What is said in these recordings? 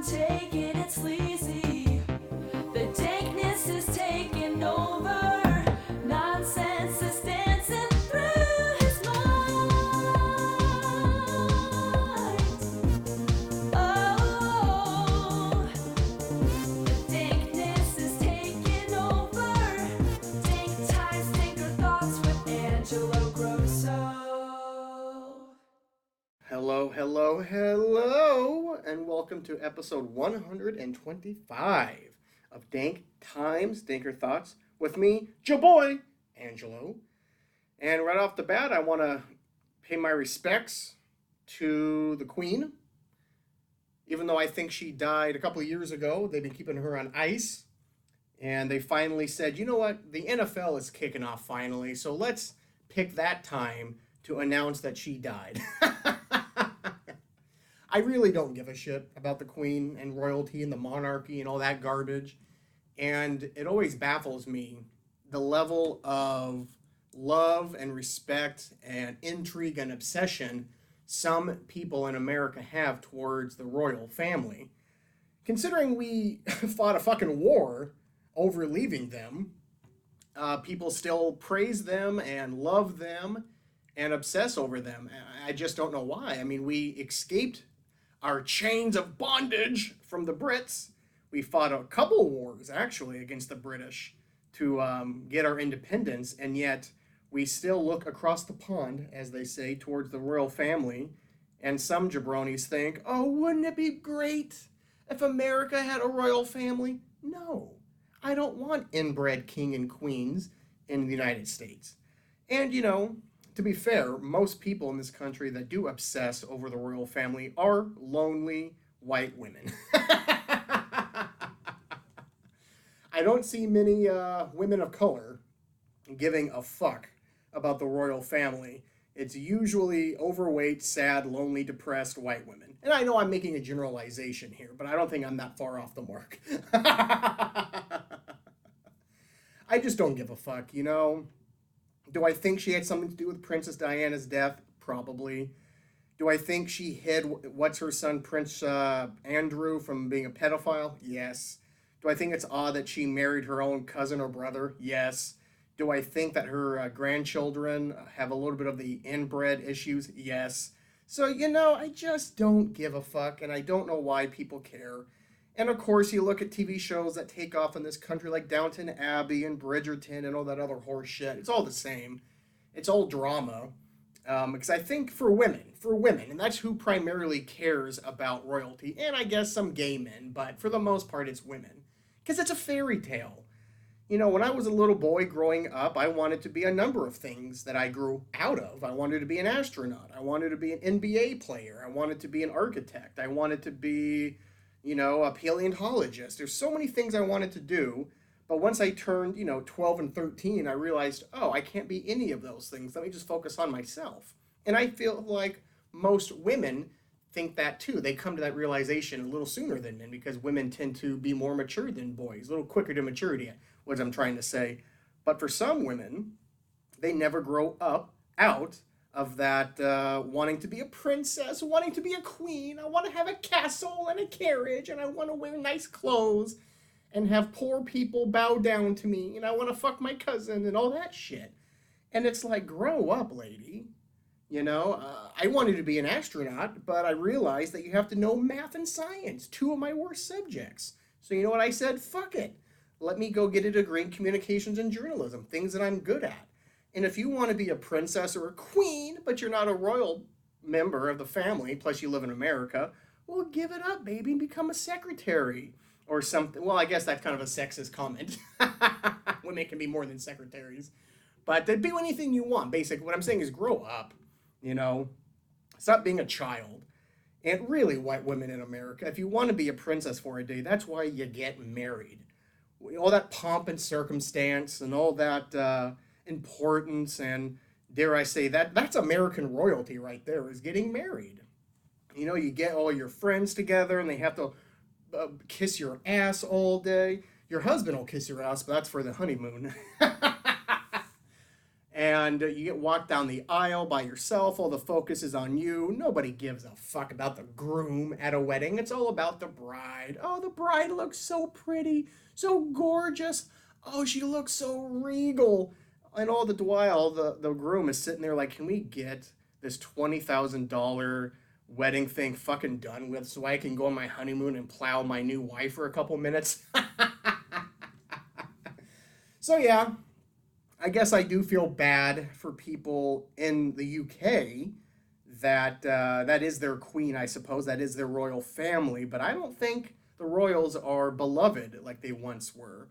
and taking it sleazy. The dankness is taking over. Nonsense is dancing through his mind. Oh, the dankness is taking over. Dank times, Danker thoughts with Angelo Grosso. Hello, and welcome to episode 125 of Dank Times, Danker Thoughts, with me, your boy, Angelo. And right off the bat, I want to pay my respects to the Queen. Even though I think she died a couple of years ago, they've been keeping her on ice. And they finally said, you know what, the NFL is kicking off finally, so let's pick that time to announce that she died. I really don't give a shit about the Queen and royalty and the monarchy and all that garbage. And it always baffles me the level of love and respect and intrigue and obsession some people in America have towards the royal family. Considering we fought a fucking war over leaving them, people still praise them and love them and obsess over them. I just don't know why. I mean, we escaped our chains of bondage from the Brits. We fought a couple wars, actually, against the British to get our independence, and yet we still look across the pond, as they say, towards the royal family, and some jabronis think, oh, wouldn't it be great if America had a royal family? No, I don't want inbred king and queens in the United States. And, you know, to be fair, most people in this country that do obsess over the royal family are lonely white women. I don't see many women of color giving a fuck about the royal family. It's usually overweight, sad, lonely, depressed white women. And I know I'm making a generalization here, but I don't think I'm that far off the mark. I just don't give a fuck, you know? Do I think she had something to do with Princess Diana's death? Probably. Do I think she hid what's her son, Prince Andrew, from being a pedophile? Yes. Do I think it's odd that she married her own cousin or brother? Yes. Do I think that her grandchildren have a little bit of the inbred issues? Yes. So, you know, I just don't give a fuck, and I don't know why people care. And of course, you look at TV shows that take off in this country like Downton Abbey and Bridgerton and all that other horse shit. It's all the same. It's all drama. Because I think for women, and that's who primarily cares about royalty, and I guess some gay men, but for the most part, it's women. Because it's a fairy tale. You know, when I was a little boy growing up, I wanted to be a number of things that I grew out of. I wanted to be an astronaut. I wanted to be an NBA player. I wanted to be an architect. I wanted to be, you know, a paleontologist. There's so many things I wanted to do, but once I turned, 12 and 13, I realized, oh, I can't be any of those things. Let me just focus on myself. And I feel like most women think that too. They come to that realization a little sooner than men because women tend to be more mature than boys, a little quicker to maturity, what I'm trying to say. But for some women, they never grow up out of that wanting to be a princess, wanting to be a queen. I want to have a castle and a carriage, and I want to wear nice clothes and have poor people bow down to me, and I want to fuck my cousin and all that shit. And it's like, grow up, lady. You know, I wanted to be an astronaut, but I realized that you have to know math and science, two of my worst subjects. So you know what I said? Fuck it. Let me go get a degree in communications and journalism, things that I'm good at. And if you want to be a princess or a queen, but you're not a royal member of the family, plus you live in America, well, give it up, baby, and become a secretary or something. Well, I guess that's kind of a sexist comment. Women can be more than secretaries. But do anything you want, basically. What I'm saying is grow up, you know. Stop being a child. And really, white women in America, if you want to be a princess for a day, that's why you get married. All that pomp and circumstance and all that importance and, dare I say, that's American royalty right there, is getting married. You know, you get all your friends together and they have to kiss your ass all day. Your husband will kiss your ass, but that's for the honeymoon. And you get walked down the aisle by yourself. All the focus is on you. Nobody gives a fuck about the groom at a wedding. It's all about the bride. Oh, the bride looks so pretty, so gorgeous. Oh, she looks so regal. And all the while, the groom is sitting there like, can we get this $20,000 wedding thing fucking done with so I can go on my honeymoon and plow my new wife for a couple minutes? So yeah, I guess I do feel bad for people in the UK that that is their queen, I suppose. That is their royal family. But I don't think the royals are beloved like they once were.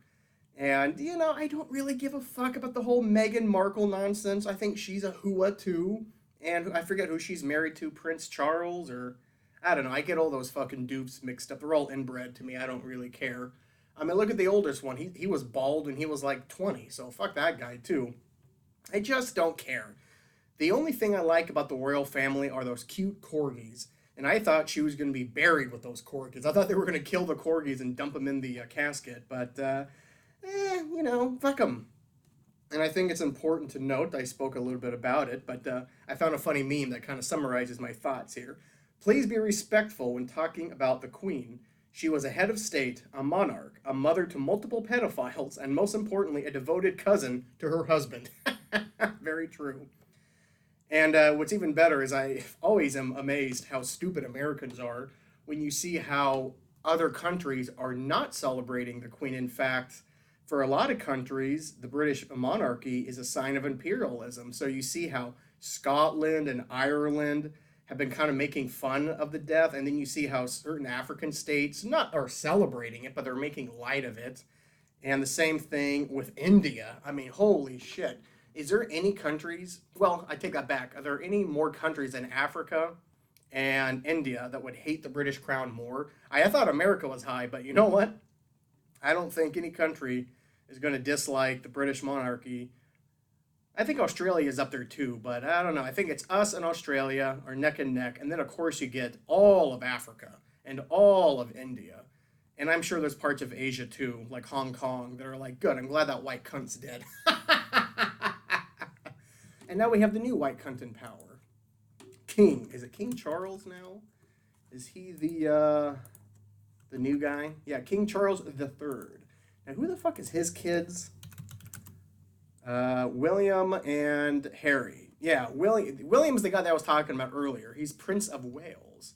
And, I don't really give a fuck about the whole Meghan Markle nonsense. I think she's a hooah too. And I forget who she's married to, Prince Charles, or I don't know. I get all those fucking dupes mixed up. They're all inbred to me. I don't really care. I mean, look at the oldest one. He was bald when he was like 20, so fuck that guy too. I just don't care. The only thing I like about the royal family are those cute corgis. And I thought she was going to be buried with those corgis. I thought they were going to kill the corgis and dump them in the casket. But, fuck them. And I think it's important to note, I spoke a little bit about it, but I found a funny meme that kind of summarizes my thoughts here. Please be respectful when talking about the queen. She was a head of state, a monarch, a mother to multiple pedophiles, and most importantly, a devoted cousin to her husband. Very true. And what's even better is I always am amazed how stupid Americans are when you see how other countries are not celebrating the queen. In fact, for a lot of countries, the British monarchy is a sign of imperialism. So you see how Scotland and Ireland have been kind of making fun of the death, and then you see how certain African states not are celebrating it, but they're making light of it. And the same thing with India. I mean, holy shit. Is there any countries, well, I take that back. Are there any more countries than Africa and India that would hate the British crown more? I thought America was high, but you know what? I don't think any country is going to dislike the British monarchy. I think Australia is up there too, but I don't know. I think it's us and Australia are neck and neck. And then, of course, you get all of Africa and all of India. And I'm sure there's parts of Asia too, like Hong Kong, that are like, good, I'm glad that white cunt's dead. And now we have the new white cunt in power. King. Is it King Charles now? Is he the new guy? Yeah, King Charles III. Now, who the fuck is his kids? William and Harry. Yeah, William's the guy that I was talking about earlier. He's Prince of Wales.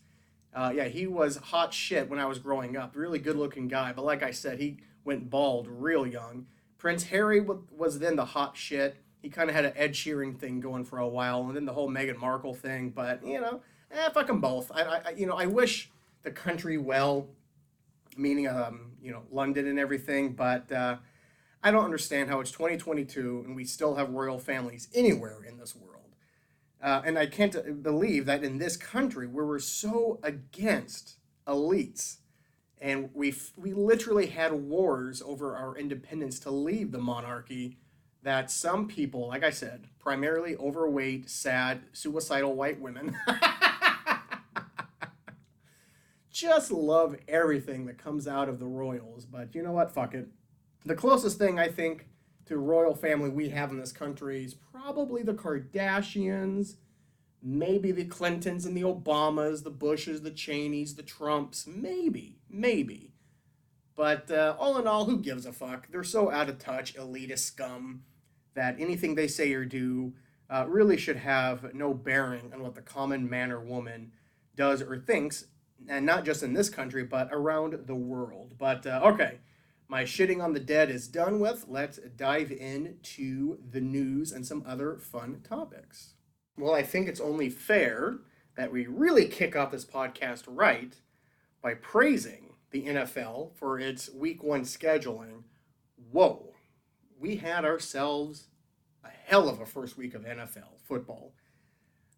Yeah, he was hot shit when I was growing up. Really good-looking guy, but like I said, he went bald real young. Prince Harry was then the hot shit. He kind of had an Ed Sheeran thing going for a while, and then the whole Meghan Markle thing. But fuck them both. I wish the country well, meaning London and everything, but I don't understand how it's 2022 and we still have royal families anywhere in this world. And I can't believe that in this country where we're so against elites, and we literally had wars over our independence to leave the monarchy, that some people, like I said, primarily overweight, sad, suicidal white women, just love everything that comes out of the royals. But you know what? Fuck it. The closest thing I think to royal family we have in this country is probably the Kardashians, maybe the Clintons and the Obamas, the Bushes, the Cheneys, the Trumps, maybe. But all in all, who gives a fuck? They're so out of touch, elitist scum, that anything they say or do really should have no bearing on what the common man or woman does or thinks, and not just in this country, but around the world. But okay. My shitting on the dead is done with. Let's dive into the news and some other fun topics. Well, I think it's only fair that we really kick off this podcast right by praising the NFL for its Week 1 scheduling. Whoa, we had ourselves a hell of a first week of NFL football.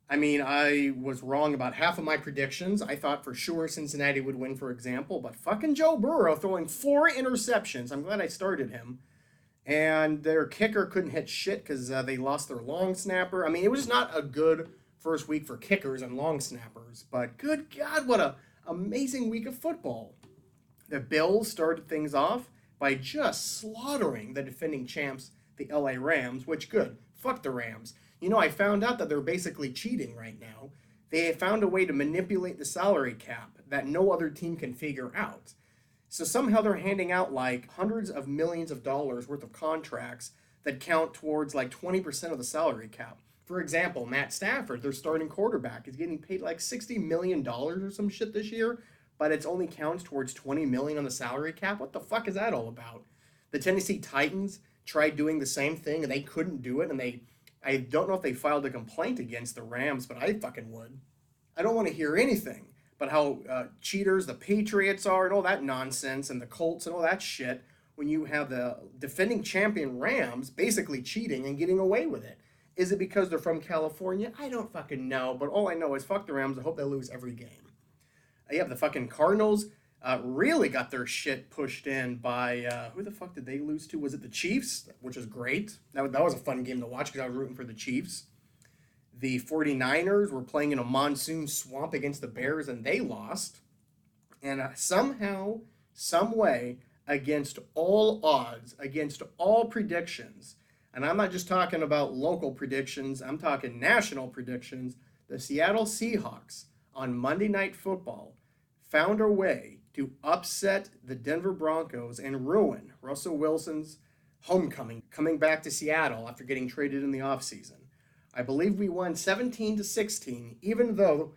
I mean, I was wrong about half of my predictions. I thought for sure Cincinnati would win, for example, but fucking Joe Burrow throwing 4 interceptions. I'm glad I started him. And their kicker couldn't hit shit because they lost their long snapper. I mean, it was not a good first week for kickers and long snappers, but good God, what a amazing week of football. The Bills started things off by just slaughtering the defending champs, the LA Rams, which good. Fuck the Rams. You know, I found out that they're basically cheating right now. They found a way to manipulate the salary cap that no other team can figure out. So somehow they're handing out like hundreds of millions of dollars worth of contracts that count towards like 20% of the salary cap. For example, Matt Stafford, their starting quarterback, is getting paid like $60 million or some shit this year, but it's only counts towards 20 million on the salary cap. What the fuck is that all about? The Tennessee Titans tried doing the same thing and they couldn't do it, and I don't know if they filed a complaint against the Rams, but I fucking would. I don't want to hear anything but how cheaters the Patriots are and all that nonsense, and the Colts and all that shit, when you have the defending champion Rams basically cheating and getting away with it. Is it because they're from California? I don't fucking know, but all I know is fuck the Rams. I hope they lose every game. Yeah, the fucking Cardinals really got their shit pushed in by, who the fuck did they lose to? Was it the Chiefs? Which is great. That was a fun game to watch because I was rooting for the Chiefs. The 49ers were playing in a monsoon swamp against the Bears, and they lost. And somehow, some way, against all odds, against all predictions, and I'm not just talking about local predictions, I'm talking national predictions, the Seattle Seahawks on Monday Night Football found a way to upset the Denver Broncos and ruin Russell Wilson's homecoming, coming back to Seattle after getting traded in the offseason. I believe we won 17-16, even though,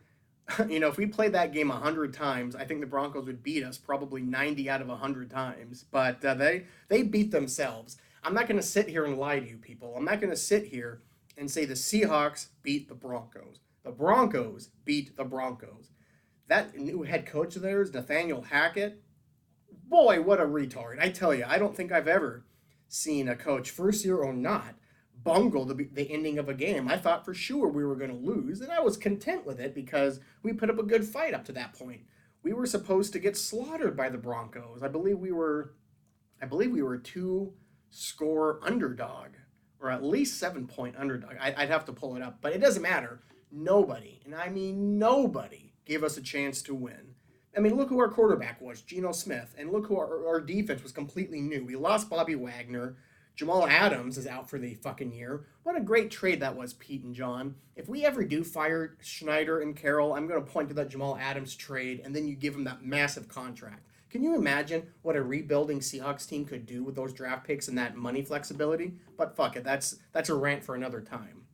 if we played that game 100 times, I think the Broncos would beat us probably 90 out of 100 times. But they beat themselves. I'm not going to sit here and lie to you people. I'm not going to sit here and say the Seahawks beat the Broncos. The Broncos beat the Broncos. That new head coach of theirs, Nathaniel Hackett, boy, what a retard. I tell you, I don't think I've ever seen a coach, first year or not, bungle the ending of a game. I thought for sure we were going to lose, and I was content with it because we put up a good fight up to that point. We were supposed to get slaughtered by the Broncos. I believe we were a 2-score underdog, or at least 7-point underdog. I'd have to pull it up, but it doesn't matter. Nobody, and I mean nobody, gave us a chance to win. I mean, look who our quarterback was, Geno Smith, and look who our defense was completely new. We lost Bobby Wagner. Jamal Adams is out for the fucking year. What a great trade that was, Pete and John. If we ever do fire Schneider and Carroll, I'm going to point to that Jamal Adams trade, and then you give him that massive contract. Can you imagine what a rebuilding Seahawks team could do with those draft picks and that money flexibility? But fuck it, that's a rant for another time.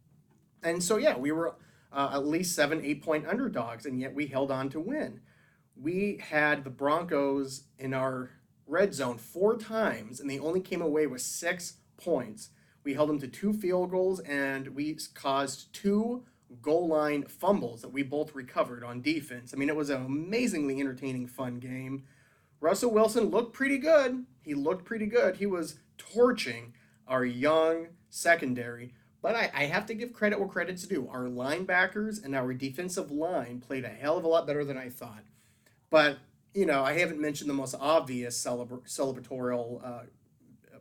And so, yeah, we were at least 7-8-point underdogs, and yet we held on to win. We had the Broncos in our red zone 4 times, and they only came away with 6 points. We held them to 2 field goals, and we caused 2 goal line fumbles that we both recovered on defense. I mean, it was an amazingly entertaining, fun game. Russell Wilson looked pretty good. He was torching our young secondary. But I have to give credit where credit's due. Our linebackers and our defensive line played a hell of a lot better than I thought. But, I haven't mentioned the most obvious celebratorial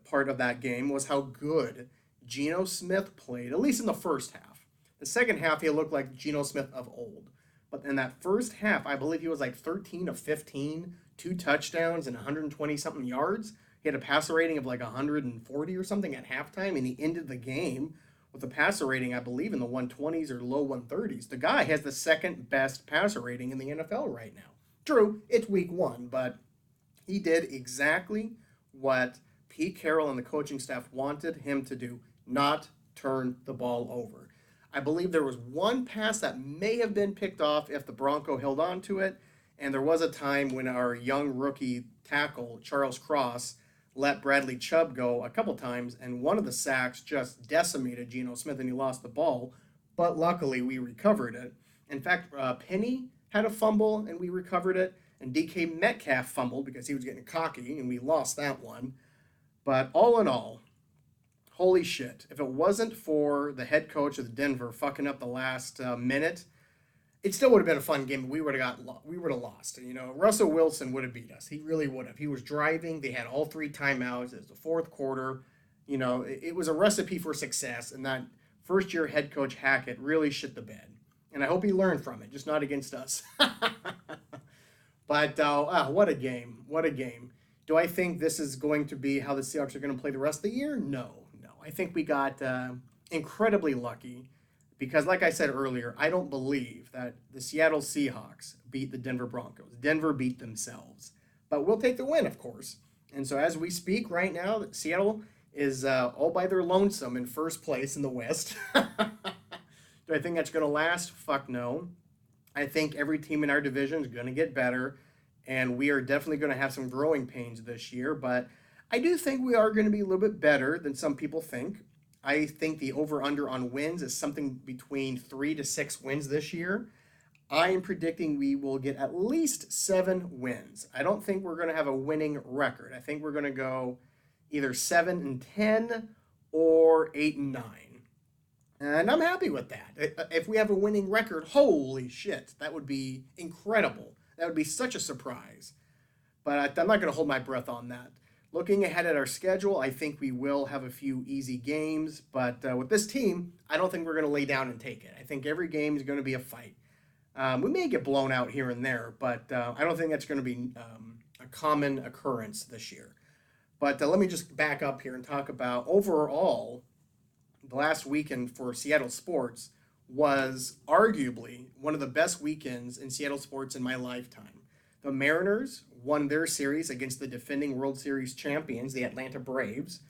part of that game was how good Geno Smith played, at least in the first half. The second half, he looked like Geno Smith of old. But in that first half, I believe he was like 13 of 15, 2 touchdowns and 120-something yards. He had a passer rating of like 140 or something at halftime, and he ended the game with a passer rating, I believe, in the 120s or low 130s. The guy has the second best passer rating in the NFL right now. True, it's week 1, but he did exactly what Pete Carroll and the coaching staff wanted him to do, not turn the ball over. I believe there was one pass that may have been picked off if the Bronco held on to it, and there was a time when our young rookie tackle, Charles Cross, let Bradley Chubb go a couple times, and one of the sacks just decimated Geno Smith, and he lost the ball, but luckily we recovered it. In fact, Penny had a fumble, and we recovered it, and DK Metcalf fumbled because he was getting cocky, and we lost that one. But all in all, holy shit, if it wasn't for the head coach of Denver fucking up the last minute, it still would have been a fun game, but we would have lost. Russell Wilson would have beat us. He really would have. He was driving. They had all 3 timeouts. It was the fourth quarter. It was a recipe for success, and that first-year head coach Hackett really shit the bed. And I hope he learned from it, just not against us. But what a game. What a game. Do I think this is going to be how the Seahawks are going to play the rest of the year? No. I think we got incredibly lucky because, like I said earlier, I don't believe that the Seattle Seahawks beat the Denver Broncos. Denver beat themselves. But we'll take the win, of course. And so, as we speak right now, Seattle is all by their lonesome in first place in the West. Do I think that's going to last? Fuck no. I think every team in our division is going to get better, and we are definitely going to have some growing pains this year. But I do think we are going to be a little bit better than some people think. I think the over/under on wins is something between 3 to 6 wins this year. I am predicting we will get at least 7 wins. I don't think we're going to have a winning record. I think we're going to go either 7-10 or 8-9. And I'm happy with that. If we have a winning record, holy shit, that would be incredible. That would be such a surprise. But I'm not going to hold my breath on that. Looking ahead at our schedule, I think we will have a few easy games. But with this team, I don't think we're going to lay down and take it. I think every game is going to be a fight. We may get blown out here and there, but I don't think that's going to be a common occurrence this year. But let me just back up here and talk about overall, the last weekend for Seattle sports was arguably one of the best weekends in Seattle sports in my lifetime. The Mariners won their series against the defending World Series champions, the Atlanta Braves.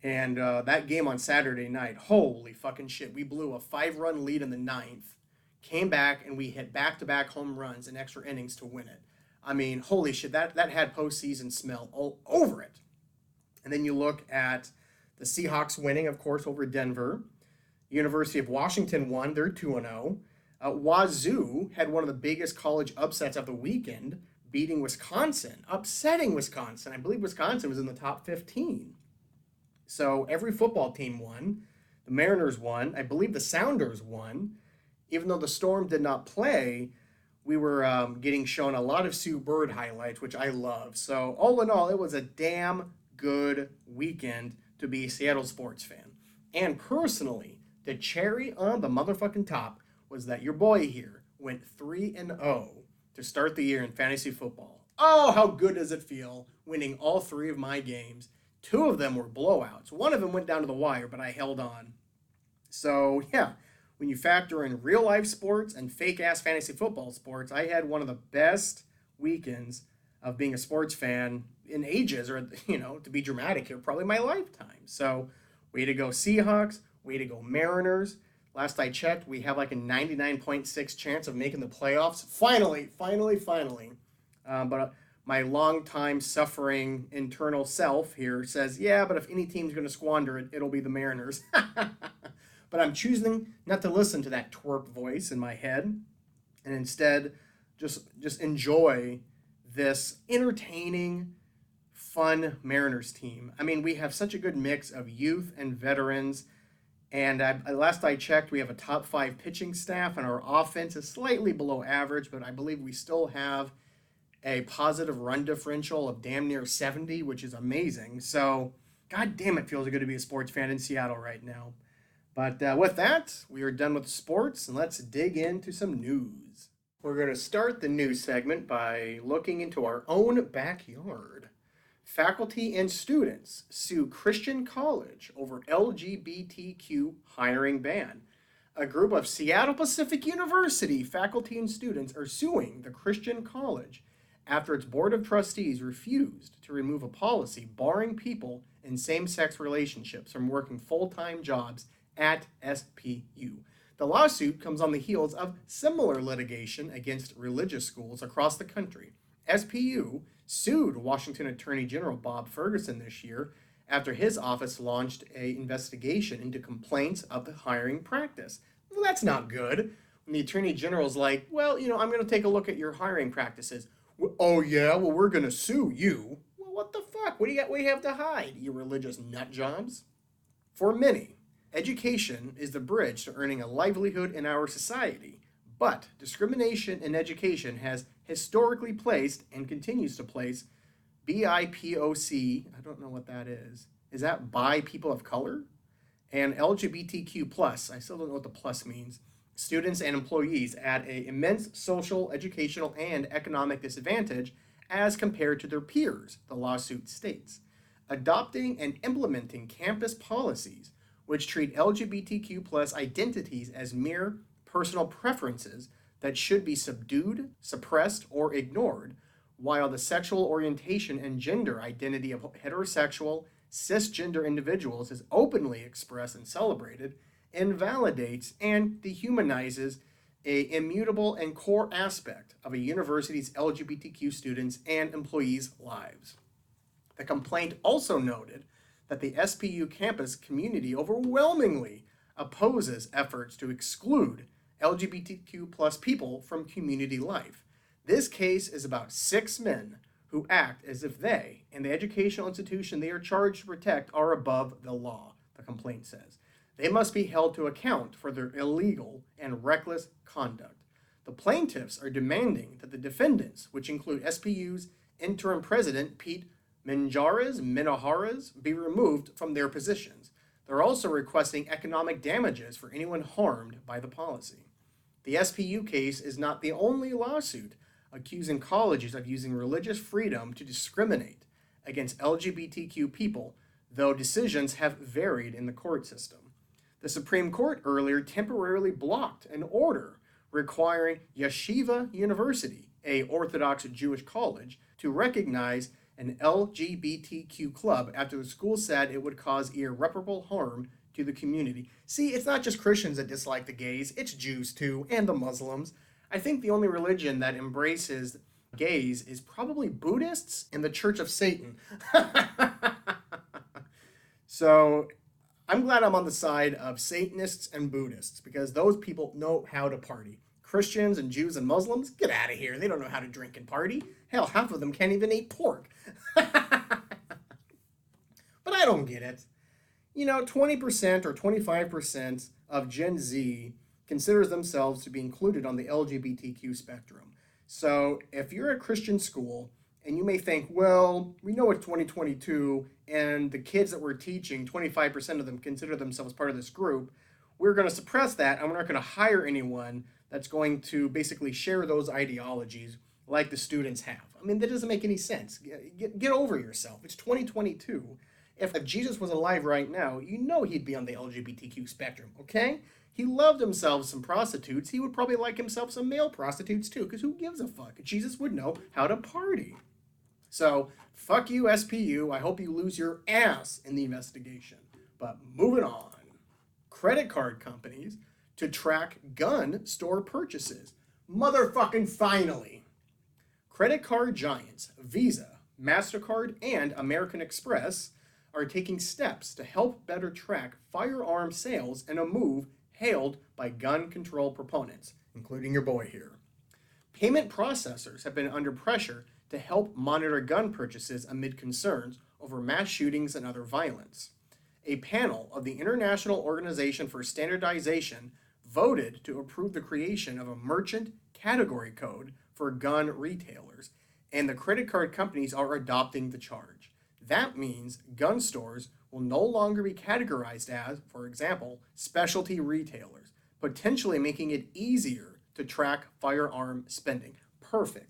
And that game on Saturday night, holy fucking shit. We blew a 5-run lead in the ninth, came back, and we hit back-to-back home runs in extra innings to win it. I mean, holy shit, that had postseason smell all over it. And then you look at the Seahawks winning, of course, over Denver. University of Washington won. They're 2-0. Wazoo had one of the biggest college upsets of the weekend, beating Wisconsin, upsetting Wisconsin. I believe Wisconsin was in the top 15. So every football team won. The Mariners won. I believe the Sounders won. Even though the Storm did not play, we were getting shown a lot of Sue Bird highlights, which I love. So all in all, it was a damn good weekend to be a Seattle sports fan. And personally, the cherry on the motherfucking top was that your boy here went 3-0 to start the year in fantasy football. Oh, how good does it feel winning all 3 of my games? 2 of them were blowouts. 1 of them went down to the wire, but I held on. So, yeah, when you factor in real life sports and fake ass fantasy football sports, I had one of the best weekends of being a sports fan in ages, or, to be dramatic here, probably my lifetime. So, way to go Seahawks, way to go Mariners. Last I checked, we have like a 99.6 chance of making the playoffs. Finally. But my long-time suffering internal self here says, yeah, but if any team's going to squander it, it'll be the Mariners. But I'm choosing not to listen to that twerp voice in my head and instead just enjoy this entertaining, fun Mariners team. I mean, we have such a good mix of youth and veterans. And last I checked, we have a top 5 pitching staff, and our offense is slightly below average, but I believe we still have a positive run differential of damn near 70, which is amazing. So, god damn, it feels good to be a sports fan in Seattle right now. But with that, we are done with sports, and let's dig into some news. We're going to start the news segment by looking into our own backyard. Faculty and students sue Christian college over LGBTQ hiring ban. A group of Seattle Pacific University faculty and students are suing the Christian college after its board of trustees refused to remove a policy barring people in same-sex relationships from working full-time jobs at SPU. The lawsuit comes on the heels of similar litigation against religious schools across the country. SPU sued Washington Attorney General Bob Ferguson this year after his office launched an investigation into complaints of the hiring practice. Well, that's not good. When the Attorney General's like, well, I'm going to take a look at your hiring practices. Oh, yeah? Well, we're going to sue you. Well, what the fuck? What do you have to hide, you religious nut jobs? For many, education is the bridge to earning a livelihood in our society. But discrimination in education has historically placed and continues to place BIPOC, I don't know what that is. Is that by people of color? And LGBTQ plus, I still don't know what the plus means, students and employees at an immense social, educational, and economic disadvantage as compared to their peers, the lawsuit states. Adopting and implementing campus policies which treat LGBTQ plus identities as mere personal preferences that should be subdued, suppressed, or ignored, while the sexual orientation and gender identity of heterosexual, cisgender individuals is openly expressed and celebrated, invalidates and dehumanizes a immutable and core aspect of a university's LGBTQ students and employees' lives. The complaint also noted that the SPU campus community overwhelmingly opposes efforts to exclude LGBTQ plus people from community life. This case is about 6 men who act as if they and the educational institution they are charged to protect are above the law, the complaint says. They must be held to account for their illegal and reckless conduct. The plaintiffs are demanding that the defendants, which include SPU's interim president Pete Minojares, be removed from their positions. They're also requesting economic damages for anyone harmed by the policy. The SPU case is not the only lawsuit accusing colleges of using religious freedom to discriminate against LGBTQ people, though decisions have varied in the court system. The Supreme Court earlier temporarily blocked an order requiring Yeshiva University, a Orthodox Jewish college, to recognize an LGBTQ club after the school said it would cause irreparable harm to the community. See, it's not just Christians that dislike the gays, it's Jews too, and the Muslims. I think the only religion that embraces gays is probably Buddhists and the Church of Satan. So I'm glad I'm on the side of Satanists and Buddhists because those people know how to party. Christians and Jews and Muslims, get out of here. They don't know how to drink and party. Hell, half of them can't even eat pork. But I don't get it. 20% or 25% of Gen Z considers themselves to be included on the LGBTQ spectrum. So if you're a Christian school and you may think, well, we know it's 2022 and the kids that we're teaching, 25% of them consider themselves part of this group, we're going to suppress that and we're not going to hire anyone that's going to basically share those ideologies like the students have. I mean, that doesn't make any sense. Get over yourself. It's 2022. If Jesus was alive right now, he'd be on the LGBTQ spectrum, okay? He loved himself some prostitutes. He would probably like himself some male prostitutes too, because who gives a fuck? Jesus would know how to party. So, fuck you, SPU. I hope you lose your ass in the investigation. But moving on. Credit card companies to track gun store purchases. Motherfucking finally. Credit card giants Visa, MasterCard, and American Express are taking steps to help better track firearm sales in a move hailed by gun control proponents, including your boy here. Payment processors have been under pressure to help monitor gun purchases amid concerns over mass shootings and other violence. A panel of the International Organization for Standardization voted to approve the creation of a merchant category code for gun retailers, and the credit card companies are adopting the charge. That means gun stores will no longer be categorized as, for example, specialty retailers, potentially making it easier to track firearm spending. Perfect.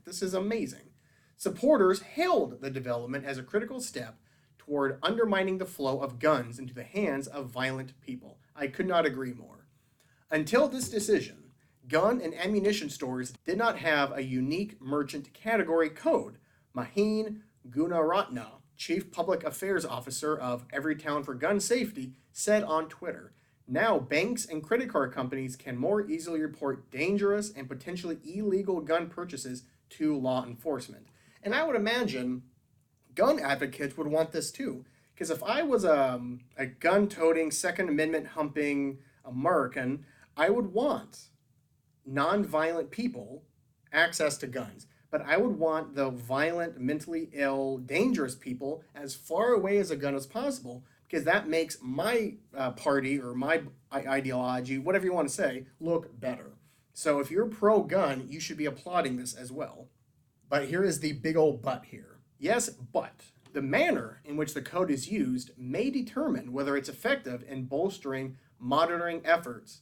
This is amazing. Supporters hailed the development as a critical step toward undermining the flow of guns into the hands of violent people. I could not agree more. Until this decision, gun and ammunition stores did not have a unique merchant category code. Maheen Gunaratna, Chief Public Affairs Officer of Everytown for Gun Safety, said on Twitter, now banks and credit card companies can more easily report dangerous and potentially illegal gun purchases to law enforcement. And I would imagine gun advocates would want this too. Because if I was a gun-toting, Second Amendment-humping American, I would want non-violent people access to guns. But I would want the violent, mentally ill, dangerous people as far away as a gun as possible, because that makes my party or my ideology, whatever you want to say, look better. So if you're pro-gun, you should be applauding this as well. But here is the big old but here. Yes, but the manner in which the code is used may determine whether it's effective in bolstering monitoring efforts,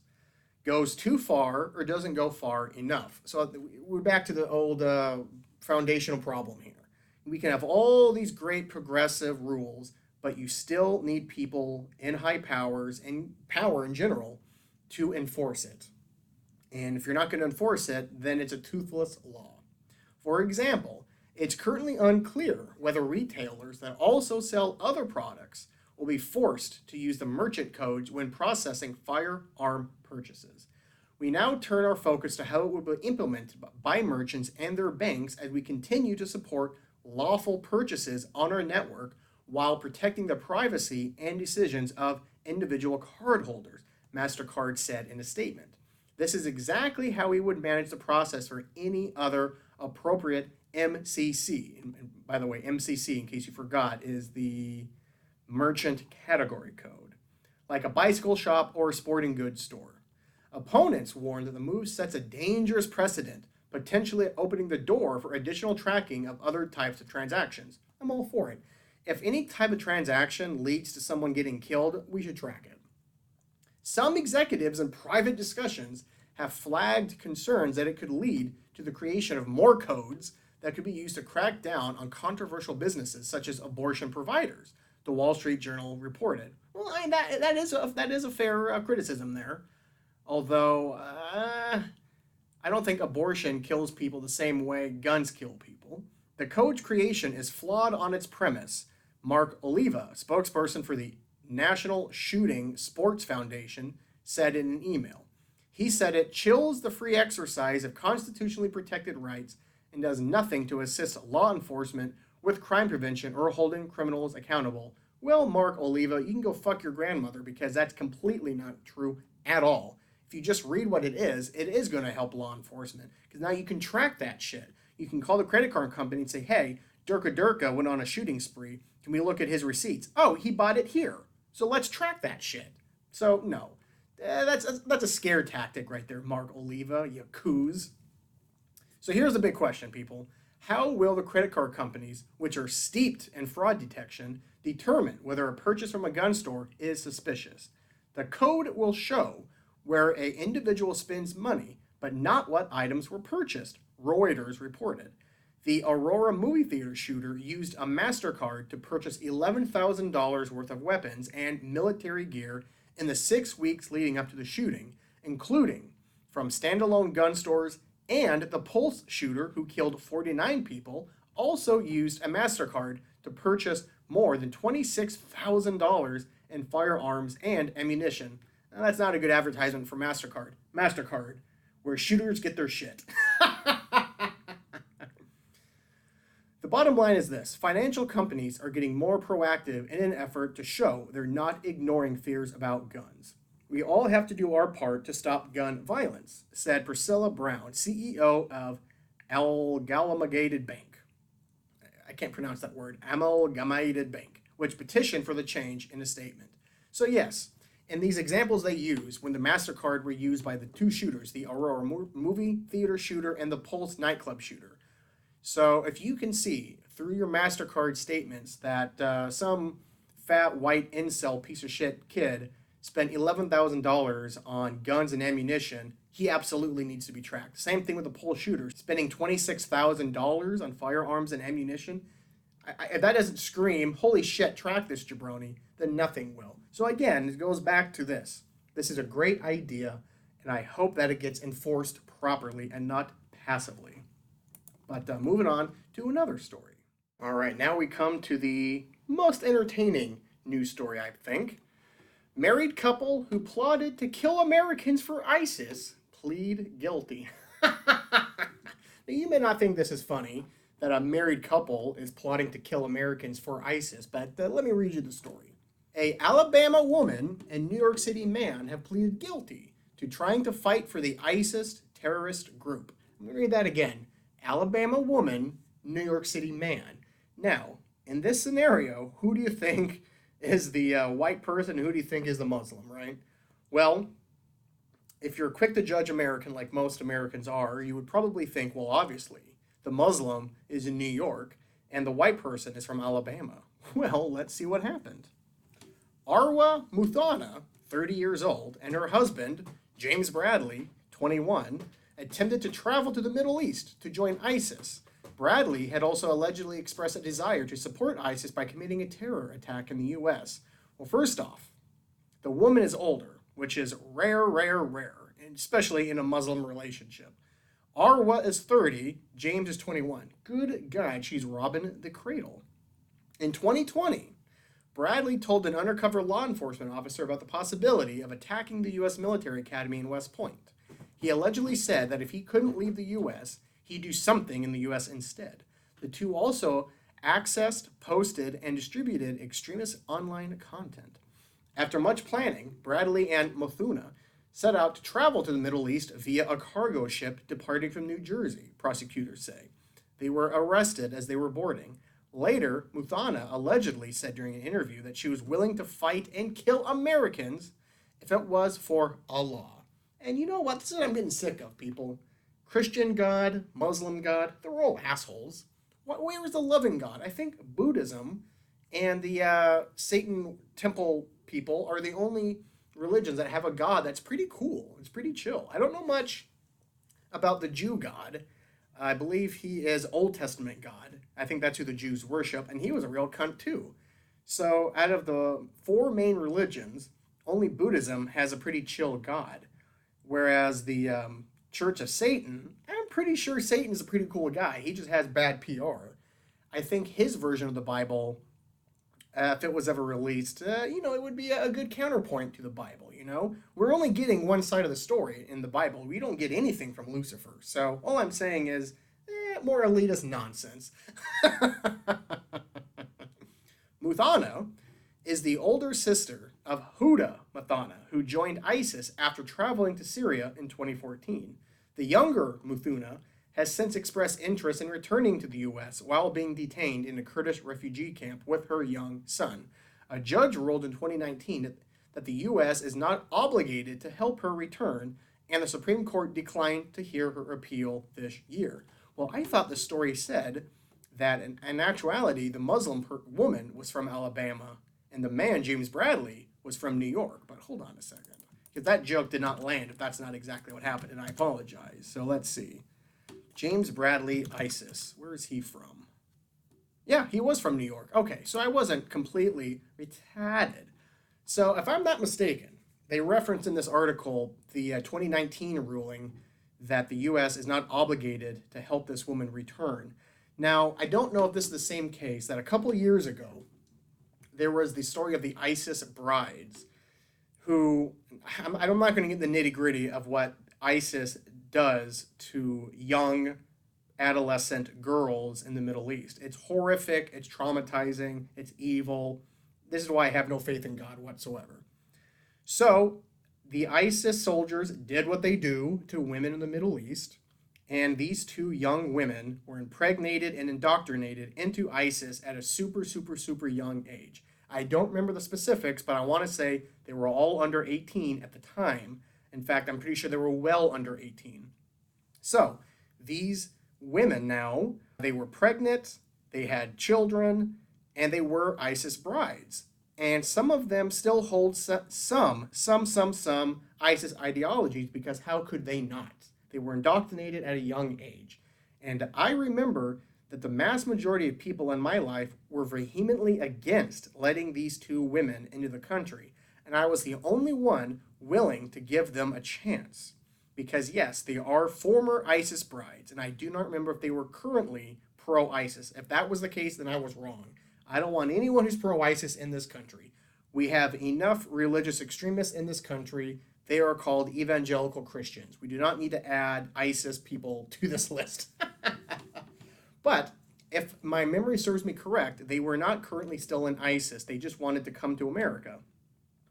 goes too far or doesn't go far enough. So we're back to the old foundational problem here. We can have all these great progressive rules, but but you still need people in high powers and power in general to enforce it. And if you're not going to enforce it, then it's a toothless law. For example, it's currently unclear whether retailers that also sell other products will be forced to use the merchant codes when processing firearm purchases. We now turn our focus to how it will be implemented by merchants and their banks as we continue to support lawful purchases on our network while protecting the privacy and decisions of individual cardholders, MasterCard said in a statement. This is exactly how we would manage the process for any other appropriate MCC. And by the way, MCC, in case you forgot, is the merchant category code, like a bicycle shop or a sporting goods store. Opponents warn that the move sets a dangerous precedent, potentially opening the door for additional tracking of other types of transactions. I'm all for it. If any type of transaction leads to someone getting killed, we should track it. Some executives in private discussions have flagged concerns that it could lead to the creation of more codes that could be used to crack down on controversial businesses such as abortion providers, the Wall Street Journal reported. Well, that is a fair criticism there. Although, I don't think abortion kills people the same way guns kill people. The code's creation is flawed on its premise. Mark Oliva, spokesperson for the National Shooting Sports Foundation, said in an email. He said it chills the free exercise of constitutionally protected rights and does nothing to assist law enforcement with crime prevention or holding criminals accountable. Well, Mark Oliva, you can go fuck your grandmother, because that's completely not true at all. If you just read what it is going to help law enforcement, because now you can track that shit. You can call the credit card company and say, hey, Durka went on a shooting spree. Can we look at his receipts? Oh, he bought it here. So let's track that shit. So, no. That's a scare tactic right there, Mark Oliva, you coos. So here's the big question, people. How will the credit card companies, which are steeped in fraud detection, determine whether a purchase from a gun store is suspicious? The code will show where an individual spends money, but not what items were purchased, Reuters reported. The Aurora movie theater shooter used a MasterCard to purchase $11,000 worth of weapons and military gear in the 6 weeks leading up to the shooting, including from standalone gun stores, and the Pulse shooter, who killed 49 people, also used a MasterCard to purchase more than $26,000 in firearms and ammunition. Now, that's not a good advertisement for MasterCard. MasterCard, where shooters get their shit. The bottom line is this. Financial companies are getting more proactive in an effort to show they're not ignoring fears about guns. We all have to do our part to stop gun violence, said Priscilla Brown, CEO of Amalgamated Bank. I can't pronounce that word. Amalgamated Bank, which petitioned for the change in a statement. So yes, in these examples they use, when the MasterCard were used by the two shooters, the Aurora movie theater shooter and the Pulse nightclub shooter. So if you can see through your MasterCard statements that some fat white incel piece of shit kid spent $11,000 on guns and ammunition, he absolutely needs to be tracked. Same thing with the Pulse shooter, spending $26,000 on firearms and ammunition. If that doesn't scream, holy shit, track this jabroni, then nothing will. So again, it goes back to this. This is a great idea, and I hope that it gets enforced properly and not passively. But moving on to another story. All right, now we come to the most entertaining news story, I think. Married couple who plotted to kill Americans for ISIS plead guilty. Now, you may not think this is funny, that a married couple is plotting to kill Americans for ISIS, but let me read you the story. A Alabama woman and New York City man have pleaded guilty to trying to fight for the ISIS terrorist group. Let me read that again. Alabama woman, New York City man. Now, in this scenario, who do you think is the white person? Who do you think is the Muslim, right? Well, if you're quick to judge American like most Americans are, you would probably think, well, obviously, the Muslim is in New York and the white person is from Alabama. Well, let's see what happened. Arwa Muthana, 30 years old, and her husband, James Bradley, 21, attempted to travel to the Middle East to join ISIS. Bradley had also allegedly expressed a desire to support ISIS by committing a terror attack in the U.S. Well, first off, the woman is older, which is rare, especially in a Muslim relationship. Arwa is 30, James is 21. Good God, she's robbing the cradle. In 2020, Bradley told an undercover law enforcement officer about the possibility of attacking the U.S. military academy in West Point. He allegedly said that if he couldn't leave the U.S., he'd do something in the U.S. instead. The two also accessed, posted, and distributed extremist online content. After much planning, Bradley and Muthuna set out to travel to the Middle East via a cargo ship departing from New Jersey, prosecutors say. They were arrested as they were boarding. Later, Muthana allegedly said during an interview that she was willing to fight and kill Americans if it was for Allah. And you know what? This is what I'm getting sick of, people. Christian God, Muslim God, they're all assholes. Where is the loving God? I think Buddhism and the Satan temple people are the only religions that have a God that's pretty cool. It's pretty chill. I don't know much about the Jew God. I believe he is Old Testament God. I think that's who the Jews worship, and he was a real cunt too. So out of the four main religions, only Buddhism has a pretty chill God. Whereas the Church of Satan, I'm pretty sure Satan's a pretty cool guy. He just has bad PR. I think his version of the Bible, if it was ever released, it would be a good counterpoint to the Bible, We're only getting one side of the story in the Bible. We don't get anything from Lucifer. So all I'm saying is, more elitist nonsense. Muthana is the older sister of Huda Muthana, who joined ISIS after traveling to Syria in 2014. The younger Muthuna has since expressed interest in returning to the U.S. while being detained in a Kurdish refugee camp with her young son. A judge ruled in 2019 that the U.S. is not obligated to help her return, and the Supreme Court declined to hear her appeal this year. Well, I thought the story said that in actuality, the Muslim woman was from Alabama, and the man, James Bradley, was from New York. But hold on a second, because that joke did not land if that's not exactly what happened, and I apologize. So let's see. James Bradley, ISIS. Where is he from? Yeah, he was from New York. Okay, so I wasn't completely retarded. So if I'm not mistaken, they referenced in this article the 2019 ruling that the U.S. is not obligated to help this woman return. Now, I don't know if this is the same case that a couple years ago, there was the story of the ISIS brides who, I'm not going to get the nitty gritty of what ISIS does to young adolescent girls in the Middle East. It's horrific, it's traumatizing, it's evil. This is why I have no faith in God whatsoever. So, the ISIS soldiers did what they do to women in the Middle East, and these two young women were impregnated and indoctrinated into ISIS at a super young age. I don't remember the specifics, but I want to say they were all under 18 at the time. In fact, I'm pretty sure they were well under 18. So, these women now, they were pregnant, they had children, and they were ISIS brides. And some of them still hold some ISIS ideologies, because how could they not? They were indoctrinated at a young age. And I remember that the mass majority of people in my life were vehemently against letting these two women into the country. And I was the only one willing to give them a chance. Because yes, they are former ISIS brides, and I do not remember if they were currently pro-ISIS. If that was the case, then I was wrong. I don't want anyone who's pro-ISIS in this country. We have enough religious extremists in this country. They are called evangelical Christians. We do not need to add ISIS people to this list. But if my memory serves me correct, they were not currently still in ISIS. They just wanted to come to America.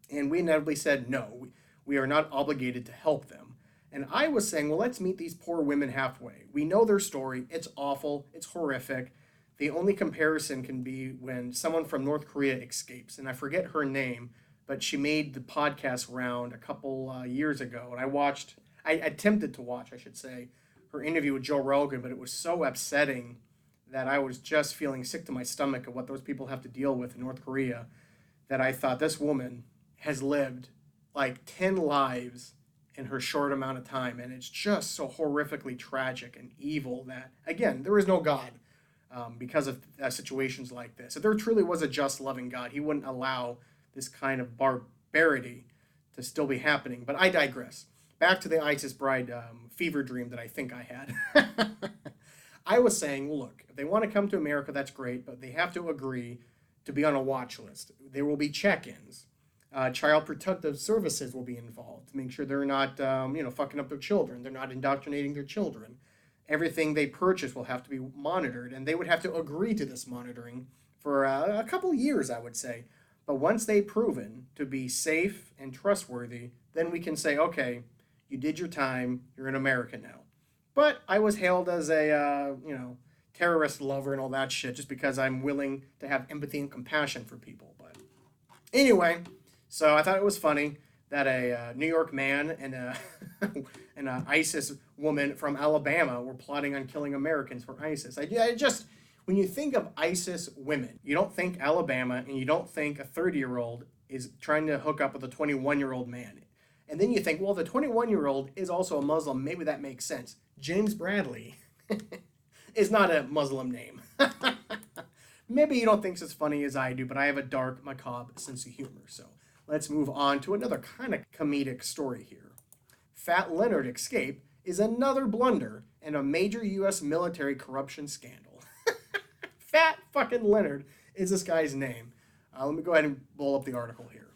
And we inevitably said, no, we are not obligated to help them. And I was saying, well, let's meet these poor women halfway. We know their story. It's awful. It's horrific. The only comparison can be when someone from North Korea escapes. And I forget her name, but she made the podcast round a couple years ago. And I attempted to watch, I should say, her interview with Joe Rogan, but it was so upsetting that I was just feeling sick to my stomach of what those people have to deal with in North Korea, that I thought this woman has lived like 10 lives in her short amount of time. And it's just so horrifically tragic and evil that, again, there is no God because of situations like this. If there truly was a just, loving God, he wouldn't allow this kind of barbarity to still be happening. But I digress. Back to the ISIS bride fever dream that I think I had. I was saying, look, if they want to come to America, that's great, but they have to agree to be on a watch list. There will be check-ins. Child Protective Services will be involved to make sure they're not, fucking up their children. They're not indoctrinating their children. Everything they purchase will have to be monitored, and they would have to agree to this monitoring for a couple years, I would say. But once they've proven to be safe and trustworthy, then we can say, okay, you did your time, you're in America now. But I was hailed as a, terrorist lover and all that shit just because I'm willing to have empathy and compassion for people. But anyway, so I thought it was funny that a New York man and an ISIS woman from Alabama were plotting on killing Americans for ISIS. When you think of ISIS women, you don't think Alabama and you don't think a 30-year-old is trying to hook up with a 21-year-old man. And then you think, well, the 21-year-old is also a Muslim. Maybe that makes sense. James Bradley is not a Muslim name. Maybe you don't think it's as funny as I do, but I have a dark, macabre sense of humor. So let's move on to another kind of comedic story here. Fat Leonard escape is another blunder and a major U.S. military corruption scandal. Fat fucking Leonard is this guy's name. Let me go ahead and blow up the article here.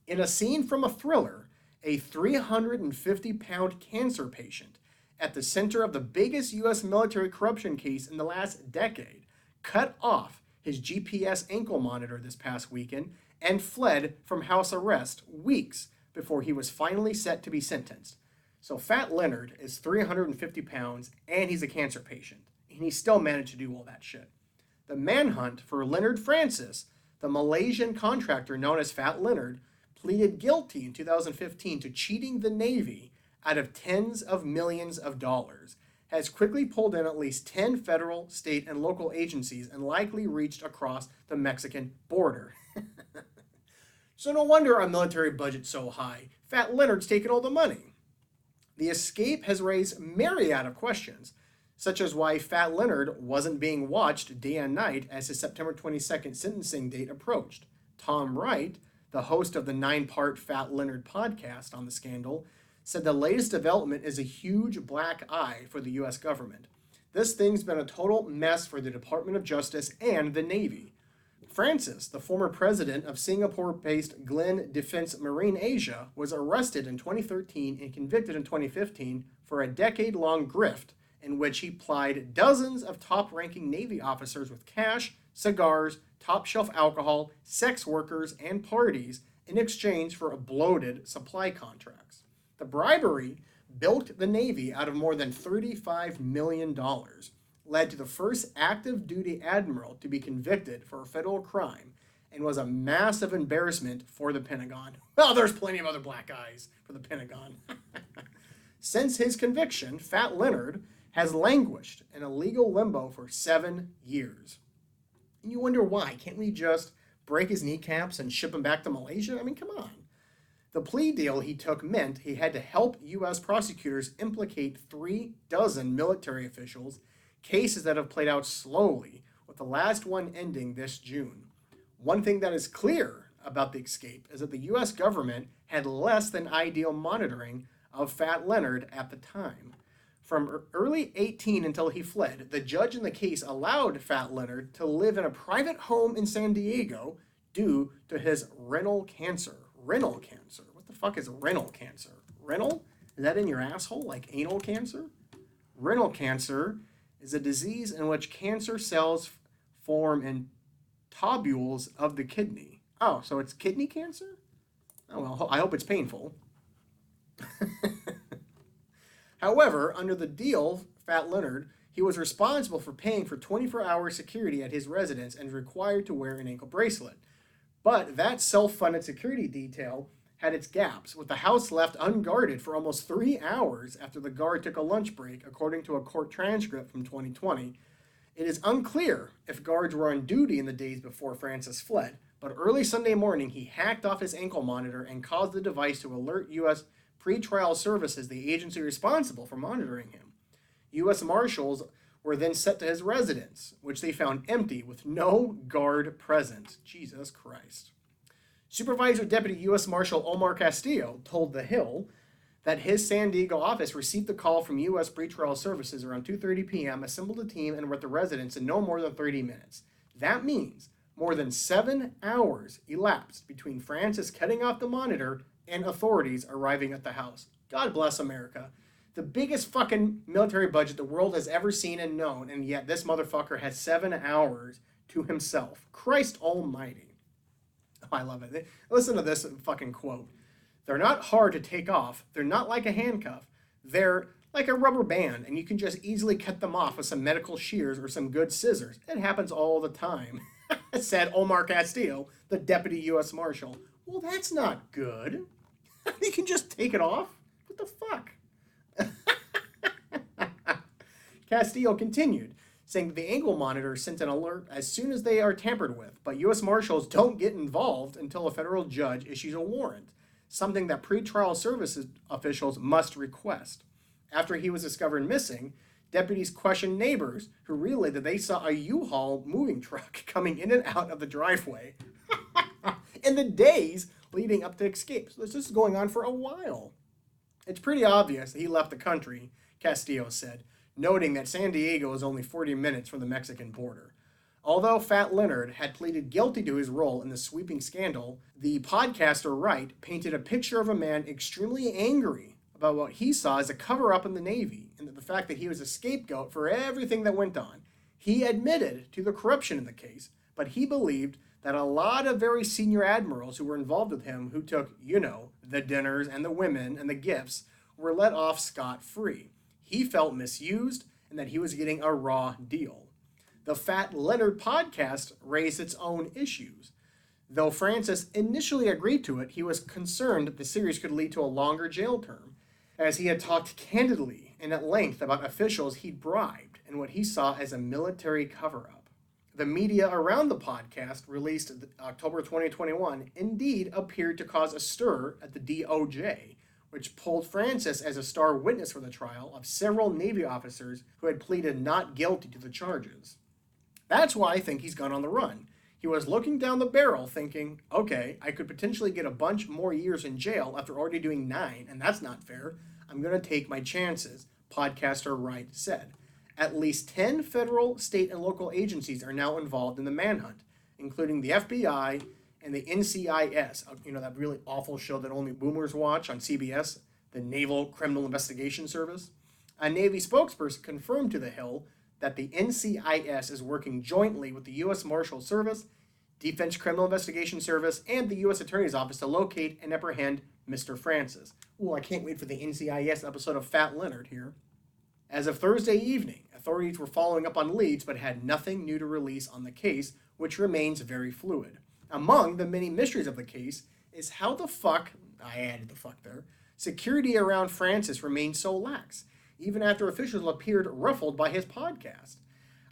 In a scene from a thriller, a 350-pound cancer patient at the center of the biggest U.S. military corruption case in the last decade cut off his GPS ankle monitor this past weekend and fled from house arrest weeks before he was finally set to be sentenced. So Fat Leonard is 350 pounds and he's a cancer patient, and he still managed to do all that shit. The manhunt for Leonard Francis, the Malaysian contractor known as Fat Leonard, pleaded guilty in 2015 to cheating the Navy out of tens of millions of dollars, has quickly pulled in at least 10 federal, state, and local agencies, and likely reached across the Mexican border. So no wonder our military budget's so high. Fat Leonard's taking all the money. The escape has raised myriad of questions, such as why Fat Leonard wasn't being watched day and night as his September 22nd sentencing date approached. Tom Wright, the host of the 9-part Fat Leonard podcast on the scandal, said the latest development is a huge black eye for the U.S. government. This thing's been a total mess for the Department of Justice and the Navy. Francis, the former president of Singapore-based Glenn Defense Marine Asia, was arrested in 2013 and convicted in 2015 for a decade-long grift in which he plied dozens of top-ranking Navy officers with cash, cigars, top-shelf alcohol, sex workers, and parties in exchange for bloated supply contracts. The bribery bilked the Navy out of more than $35 million, led to the first active duty admiral to be convicted for a federal crime, and was a massive embarrassment for the Pentagon. Well, there's plenty of other black eyes for the Pentagon. Since his conviction, Fat Leonard has languished in a legal limbo for 7 years. And you wonder why. Can't we just break his kneecaps and ship him back to Malaysia? I mean, come on. The plea deal he took meant he had to help U.S. prosecutors implicate 3 dozen military officials, cases that have played out slowly, with the last one ending this June. One thing that is clear about the escape is that the U.S. government had less than ideal monitoring of Fat Leonard at the time. From early 18 until he fled, the judge in the case allowed Fat Leonard to live in a private home in San Diego due to his renal cancer. Renal cancer? What the fuck is renal cancer? Renal? Is that in your asshole, like anal cancer? Renal cancer is a disease in which cancer cells form in tubules of the kidney. Oh, so it's kidney cancer? Oh, well, I hope it's painful. However, under the deal, Fat Leonard, he was responsible for paying for 24-hour security at his residence and required to wear an ankle bracelet. But that self-funded security detail had its gaps, with the house left unguarded for almost 3 hours after the guard took a lunch break, according to a court transcript from 2020. It is unclear if guards were on duty in the days before Francis fled, but early Sunday morning he hacked off his ankle monitor and caused the device to alert U.S. pretrial services, the agency responsible for monitoring him. U.S. Marshals were then sent to his residence, which they found empty with no guard present. Jesus Christ. Supervisor Deputy U.S. Marshal Omar Castillo told The Hill that his San Diego office received the call from U.S. pretrial services around 2:30 p.m., assembled a team, and were at the residence in no more than 30 minutes. That means more than 7 hours elapsed between Francis cutting off the monitor and authorities arriving at the house. God bless America. The biggest fucking military budget the world has ever seen and known, and yet this motherfucker has 7 hours to himself. Christ almighty. Oh, I love it. Listen to this fucking quote. They're not hard to take off. They're not like a handcuff. They're like a rubber band, and you can just easily cut them off with some medical shears or some good scissors. It happens all the time, said Omar Castillo, the deputy U.S. Marshal. Well, that's not good. You can just take it off? What the fuck? Castillo continued, saying that the angle monitor sent an alert as soon as they are tampered with, but U.S. Marshals don't get involved until a federal judge issues a warrant, something that pretrial services officials must request. After he was discovered missing, deputies questioned neighbors who relayed that they saw a U-Haul moving truck coming in and out of the driveway in the days leading up to escape. So this is going on for a while. It's pretty obvious that he left the country, Castillo said, noting that San Diego is only 40 minutes from the Mexican border. Although Fat Leonard had pleaded guilty to his role in the sweeping scandal, the podcaster Wright painted a picture of a man extremely angry about what he saw as a cover-up in the Navy and the fact that he was a scapegoat for everything that went on. He admitted to the corruption in the case, but he believed that a lot of very senior admirals who were involved with him, who took, the dinners and the women and the gifts, were let off scot-free. He felt misused and that he was getting a raw deal. The Fat Leonard podcast raised its own issues. Though Francis initially agreed to it, he was concerned that the series could lead to a longer jail term, as he had talked candidly and at length about officials he'd bribed and what he saw as a military cover-up. The media around the podcast, released in October 2021, indeed appeared to cause a stir at the DOJ, which pulled Francis as a star witness for the trial of several Navy officers who had pleaded not guilty to the charges. That's why I think he's gone on the run. He was looking down the barrel thinking, okay, I could potentially get a bunch more years in jail after already doing 9, and that's not fair. I'm going to take my chances, podcaster Wright said. At least 10 federal, state, and local agencies are now involved in the manhunt, including the FBI and the NCIS, that really awful show that only boomers watch on CBS, the Naval Criminal Investigation Service. A Navy spokesperson confirmed to The Hill that the NCIS is working jointly with the U.S. Marshal Service, Defense Criminal Investigation Service, and the U.S. Attorney's Office to locate and apprehend Mr. Francis. Ooh, I can't wait for the NCIS episode of Fat Leonard here. As of Thursday evening, authorities were following up on leads but had nothing new to release on the case, which remains very fluid. Among the many mysteries of the case is how the fuck, I added the fuck there, security around Francis remained so lax, even after officials appeared ruffled by his podcast.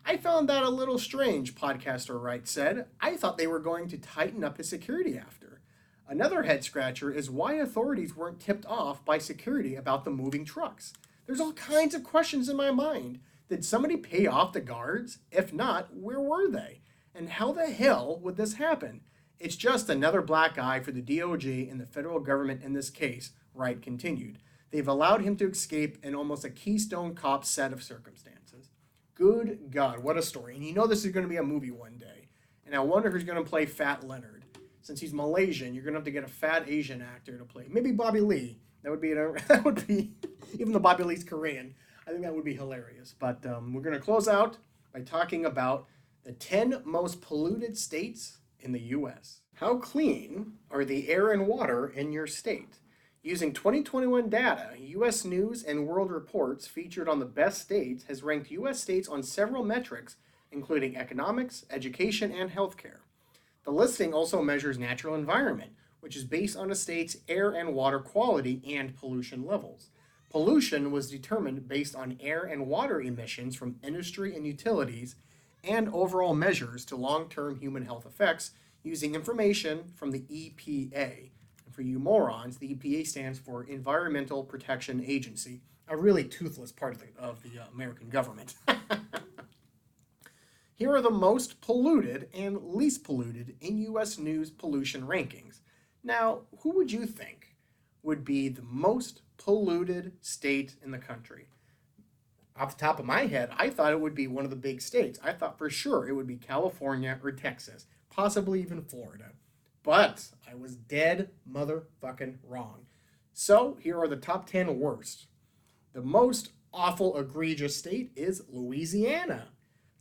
I found that a little strange, podcaster Wright said. I thought they were going to tighten up his security after. Another head-scratcher is why authorities weren't tipped off by security about the moving trucks. There's all kinds of questions in my mind. Did somebody pay off the guards? If not, where were they? And how the hell would this happen? It's just another black eye for the DOJ and the federal government in this case, Wright continued. They've allowed him to escape in almost a Keystone Cop set of circumstances. Good God, what a story. And this is going to be a movie one day. And I wonder who's going to play Fat Leonard. Since he's Malaysian, you're going to have to get a fat Asian actor to play. Maybe Bobby Lee. That would be, even though Bobby Lee's Korean, I think that would be hilarious. But we're going to close out by talking about the 10 most polluted states in the U.S. How clean are the air and water in your state? Using 2021 data, U.S. News and World Reports featured on the best states has ranked U.S. states on several metrics, including economics, education, and healthcare. The listing also measures natural environment, which is based on a state's air and water quality and pollution levels. Pollution was determined based on air and water emissions from industry and utilities and overall measures to long-term human health effects using information from the EPA. For you morons, the EPA stands for Environmental Protection Agency, a really toothless part of the American government. Here are the most polluted and least polluted in U.S. news pollution rankings. Now, who would you think would be the most polluted state in the country? Off the top of my head, I thought it would be one of the big states. I thought for sure it would be California or Texas, possibly even Florida. But I was dead motherfucking wrong. So here are the top 10 worst. The most awful, egregious state is Louisiana.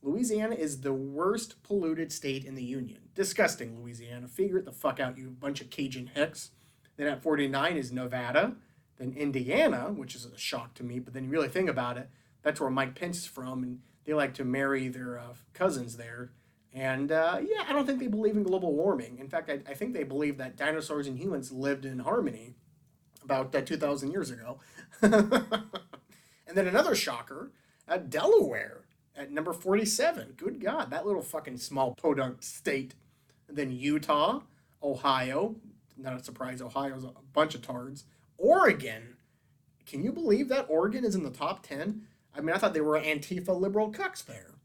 Louisiana is the worst polluted state in the Union. Disgusting, Louisiana. Figure it the fuck out, you bunch of Cajun hicks. Then at 49 is Nevada. Then Indiana, which is a shock to me, but then you really think about it, that's where Mike Pence is from, and they like to marry their cousins there. And yeah, I don't think they believe in global warming. In fact, I think they believe that dinosaurs and humans lived in harmony about 2,000 years ago. And then another shocker, Delaware at number 47. Good God, that little fucking small podunk state. And then Utah, Ohio, not a surprise, Ohio's a bunch of tards. Oregon, can you believe that Oregon is in the top 10? I mean, I thought they were Antifa liberal cucks there.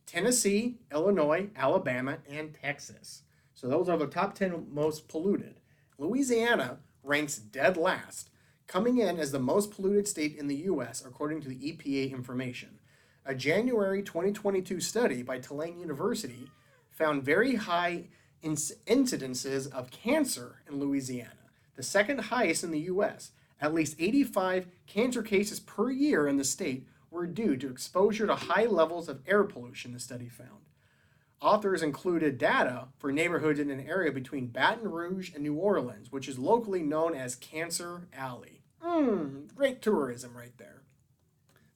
Tennessee, Illinois, Alabama, and Texas. So those are the top 10 most polluted. Louisiana ranks dead last, coming in as the most polluted state in the U.S. according to the EPA information. A January 2022 study by Tulane University found very high incidences of cancer in Louisiana, the second highest in the U.S. At least 85 cancer cases per year in the state were due to exposure to high levels of air pollution, the study found. Authors included data for neighborhoods in an area between Baton Rouge and New Orleans, which is locally known as Cancer Alley. Great tourism right there.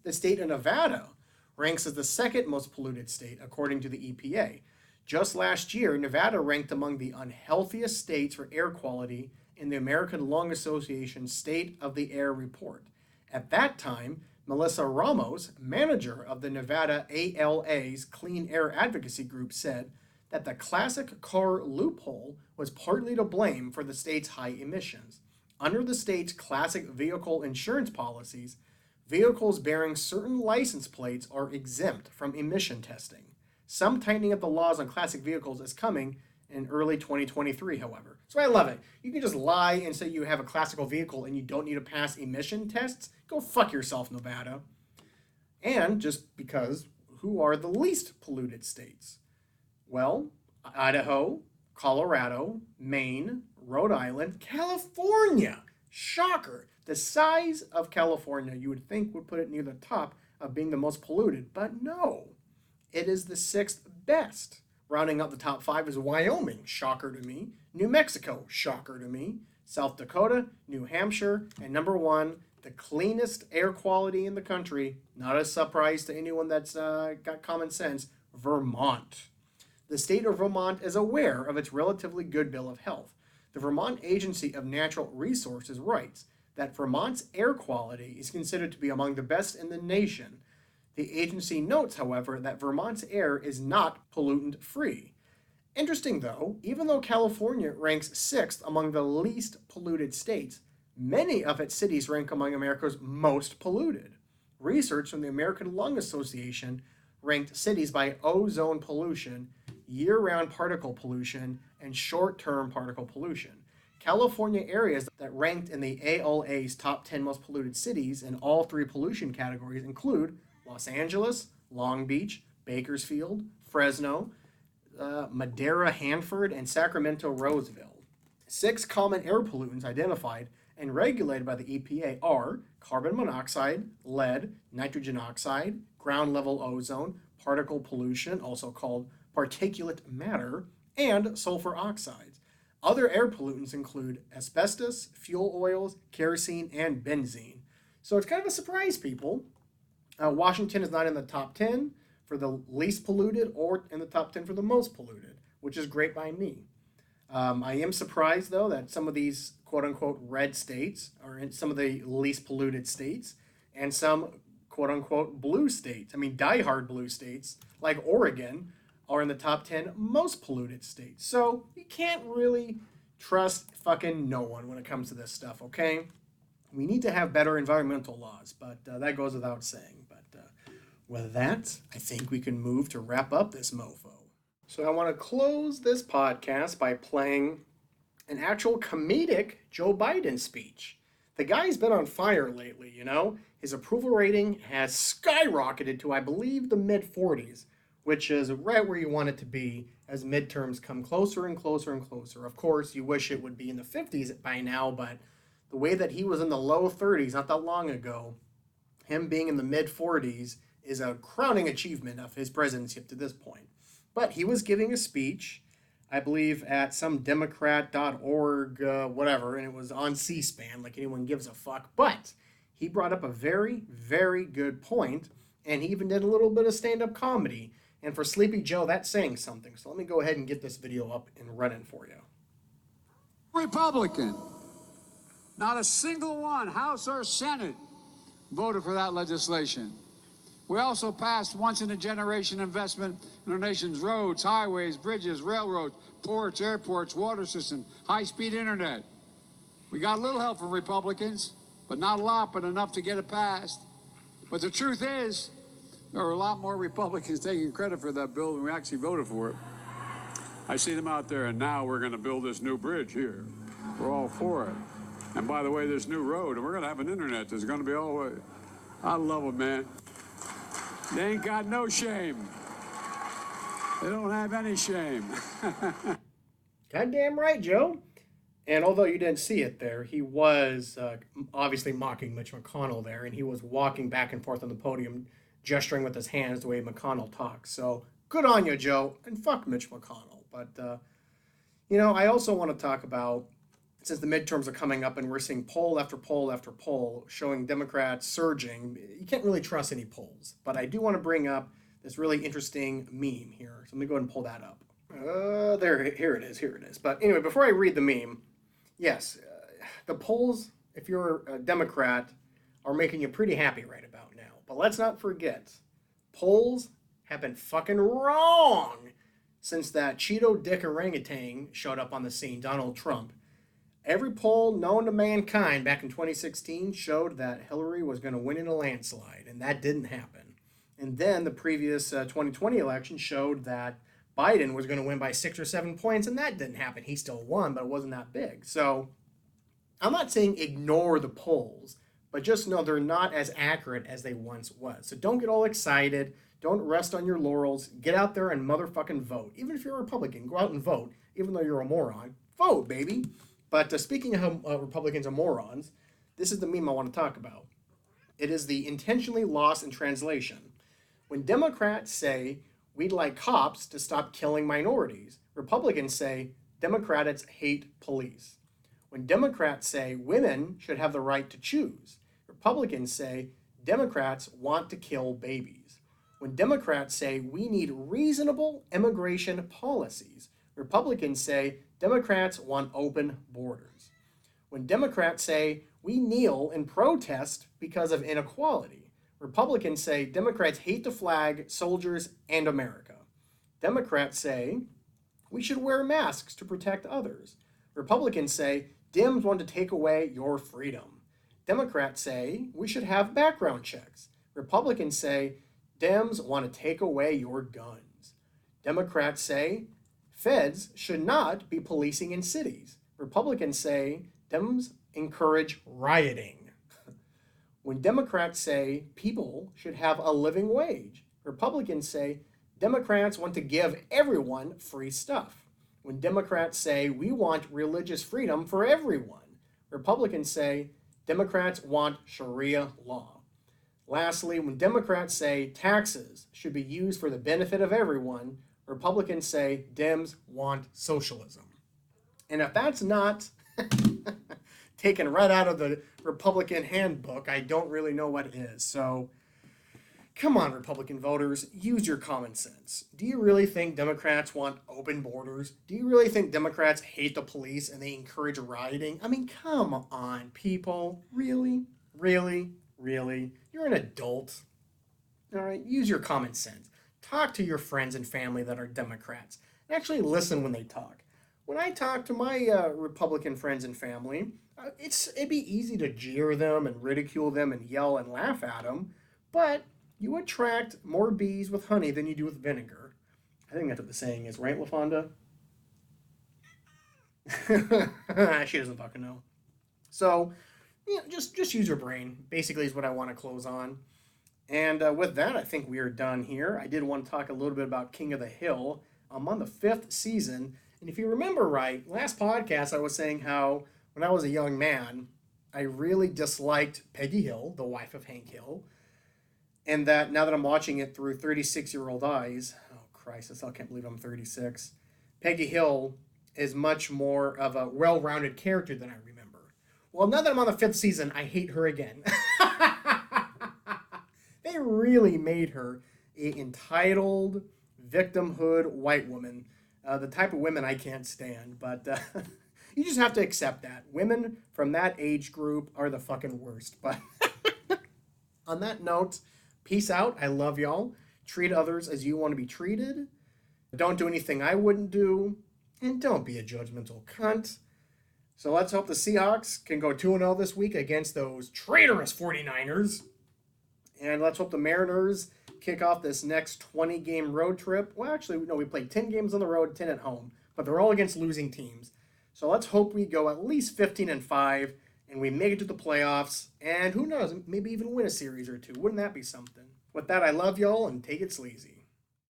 The state of Nevada ranks as the second most polluted state, according to the EPA. Just last year, Nevada ranked among the unhealthiest states for air quality in the American Lung Association State of the Air report. At that time, Melissa Ramos, manager of the Nevada ALA's Clean Air Advocacy Group, said that the classic car loophole was partly to blame for the state's high emissions. Under the state's classic vehicle insurance policies, vehicles bearing certain license plates are exempt from emission testing. Some tightening of the laws on classic vehicles is coming in early 2023, however. So I love it. You can just lie and say you have a classical vehicle and you don't need to pass emission tests. Go fuck yourself, Nevada. And just because, who are the least polluted states? Well, Idaho, Colorado, Maine, Rhode Island, California. Shocker. The size of California you would think would put it near the top of being the most polluted, but no. It is the sixth best. Rounding out the top 5 is Wyoming, shocker to me. New Mexico, shocker to me. South Dakota, New Hampshire, and number 1, the cleanest air quality in the country, not a surprise to anyone that's got common sense, Vermont. The state of Vermont is aware of its relatively good bill of health. The Vermont Agency of Natural Resources writes that Vermont's air quality is considered to be among the best in the nation. The agency notes, however, that Vermont's air is not pollutant-free. Interesting, though, even though California ranks 6th among the least polluted states, many of its cities rank among America's most polluted. Research from the American Lung Association ranked cities by ozone pollution, year-round particle pollution, and short-term particle pollution. California areas that ranked in the ALA's top 10 most polluted cities in all 3 pollution categories include Los Angeles, Long Beach, Bakersfield, Fresno, Madera, Hanford, and Sacramento, Roseville. 6 common air pollutants identified and regulated by the EPA are carbon monoxide, lead, nitrogen oxide, ground level ozone, particle pollution, also called particulate matter, and sulfur oxides. Other air pollutants include asbestos, fuel oils, kerosene, and benzene. So it's kind of a surprise, people. Washington is not in the top 10 for the least polluted or in the top 10 for the most polluted, which is great by me. I am surprised, though, that some of these quote-unquote red states are in some of the least polluted states and some quote-unquote blue states, diehard blue states, like Oregon, are in the top 10 most polluted states. So you can't really Trust fucking no one when it comes to this stuff, okay? We need to have better environmental laws, but that goes without saying. But with that, I think we can move to wrap up this mofo. So I want to close this podcast by playing an actual comedic Joe Biden speech. The guy's been on fire lately, you know? His approval rating has skyrocketed to, I believe, the mid-40s, which is right where you want it to be as midterms come closer and closer and closer. Of course, you wish it would be in the 50s by now, but the way that he was in the low 30s not that long ago, him being in the mid-40s is a crowning achievement of his presidency up to this point. But he was giving a speech, I believe, at some Democrat.org, whatever, and it was on C-SPAN, like anyone gives a fuck. But he brought up a very, very good point, and he even did a little bit of stand-up comedy. And for Sleepy Joe, that's saying something. So let me go ahead and get this video up and running for you. Republican, not a single one, House or Senate, voted for that legislation. We also passed once-in-a-generation investment in our nation's roads, highways, bridges, railroads, ports, airports, water system, high-speed internet. We got a little help from Republicans, but not a lot, but enough to get it passed. But the truth is, there are a lot more Republicans taking credit for that bill than we actually voted for it. I see them out there, and now we're going to build this new bridge here. We're all for it. And by the way, this new road, and we're going to have an internet that's going to be all the way. I love it, man. They ain't got no shame. They don't have any shame. Goddamn right, Joe. And although you didn't see it there, he was obviously mocking Mitch McConnell there, and he was walking back and forth on the podium, gesturing with his hands the way McConnell talks. So good on you, Joe, and fuck Mitch McConnell. But, I also want to talk about, since the midterms are coming up and we're seeing poll after poll after poll showing Democrats surging, you can't really trust any polls. But I do want to bring up this really interesting meme here. So let me go ahead and pull that up. Here it is. But anyway, before I read the meme, yes, the polls, if you're a Democrat, are making you pretty happy right about now. But let's not forget, polls have been fucking wrong since that Cheeto dick orangutan showed up on the scene, Donald Trump. Every poll known to mankind back in 2016 showed that Hillary was going to win in a landslide, and that didn't happen. And then the previous 2020 election showed that Biden was going to win by 6 or 7 points, and that didn't happen. He still won, but it wasn't that big. So I'm not saying ignore the polls, but just know they're not as accurate as they once was. So don't get all excited. Don't rest on your laurels. Get out there and motherfucking vote. Even if you're a Republican, go out and vote. Even though you're a moron, vote, baby. But speaking of Republicans and morons, this is the meme I want to talk about. It is the intentionally lost in translation. When Democrats say, we'd like cops to stop killing minorities, Republicans say, Democrats hate police. When Democrats say women should have the right to choose, Republicans say Democrats want to kill babies. When Democrats say we need reasonable immigration policies, Republicans say Democrats want open borders. When Democrats say we kneel in protest because of inequality, Republicans say Democrats hate the flag, soldiers, and America. Democrats say we should wear masks to protect others. Republicans say Dems want to take away your freedom. Democrats say we should have background checks. Republicans say Dems want to take away your guns. Democrats say feds should not be policing in cities. Republicans say Dems encourage rioting. When Democrats say people should have a living wage, Republicans say Democrats want to give everyone free stuff. When Democrats say we want religious freedom for everyone, Republicans say Democrats want Sharia law. Lastly, when Democrats say taxes should be used for the benefit of everyone, Republicans say Dems want socialism. And if that's not taken right out of the Republican handbook, I don't really know what is. So, come on, Republican voters, use your common sense. Do you really think Democrats want open borders? Do you really think Democrats hate the police and they encourage rioting? I mean, come on, people. Really? Really? Really? You're an adult. All right, use your common sense. Talk to your friends and family that are Democrats and actually listen when they talk. when I talk to my Republican friends and family, it'd be easy to jeer them and ridicule them and yell and laugh at them, but you attract more bees with honey than you do with vinegar. I think that's what the saying is, right, LaFonda? She doesn't fucking know. So, just use your brain, basically, is what I want to close on. And with that, I think we are done here. I did want to talk a little bit about King of the Hill. I'm on the 5th season. And if you remember right, last podcast I was saying how when I was a young man, I really disliked Peggy Hill, the wife of Hank Hill. And that now that I'm watching it through 36-year-old eyes, oh Christ, I still can't believe I'm 36, Peggy Hill is much more of a well-rounded character than I remember. Well, now that I'm on the 5th season, I hate her again. They really made her an entitled, victimhood white woman. The type of women I can't stand, but you just have to accept that. Women from that age group are the fucking worst. But on that note, peace out. I love y'all. Treat others as you want to be treated. Don't do anything I wouldn't do. And don't be a judgmental cunt. So let's hope the Seahawks can go 2-0 this week against those traitorous 49ers. And let's hope the Mariners kick off this next 20-game road trip. Well, actually, no, we played 10 games on the road, 10 at home. But they're all against losing teams. So let's hope we go at least 15-5 and we make it to the playoffs. And who knows, maybe even win a series or two. Wouldn't that be something? With that, I love y'all and take it sleazy.